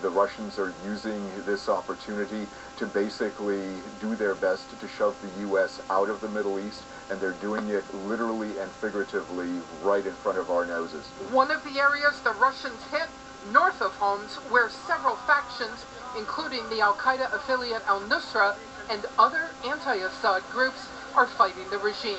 The Russians are using this opportunity to basically do their best to shove the U.S. out of the Middle East, and they're doing it literally and figuratively right in front of our noses. One of the areas the Russians hit, north of Homs, where several factions, including the al-Qaeda affiliate al-Nusra and other anti-Assad groups, are fighting the regime.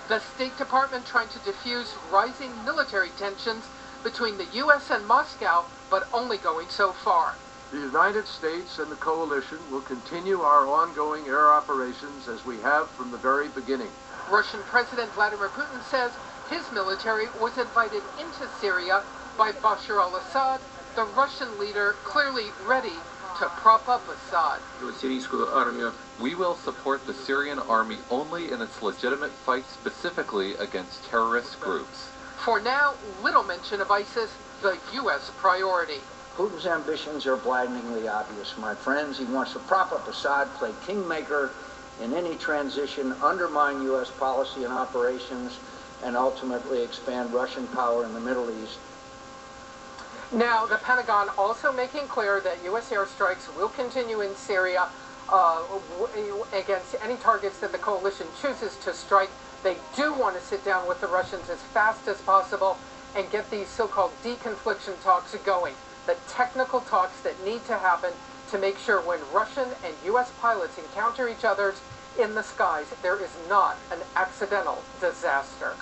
The State Department trying to defuse rising military tensions between the U.S. and Moscow, but only going so far. The United States and the coalition will continue our ongoing air operations as we have from the very beginning. Russian President Vladimir Putin says his military was invited into Syria by Bashar al-Assad, the Russian leader clearly ready to prop up Assad. We will support the Syrian army only in its legitimate fight specifically against terrorist groups. For now, little mention of ISIS, the U.S. priority. Putin's ambitions are blindingly obvious, my friends. He wants to prop up Assad, play kingmaker in any transition, undermine U.S. policy and operations, and ultimately expand Russian power in the Middle East. Now, the Pentagon also making clear that U.S. airstrikes will continue in Syria against any targets that the coalition chooses to strike. They do want to sit down with the Russians as fast as possible and get these so-called deconfliction talks going, the technical talks that need to happen to make sure when Russian and U.S. pilots encounter each other in the skies, there is not an accidental disaster.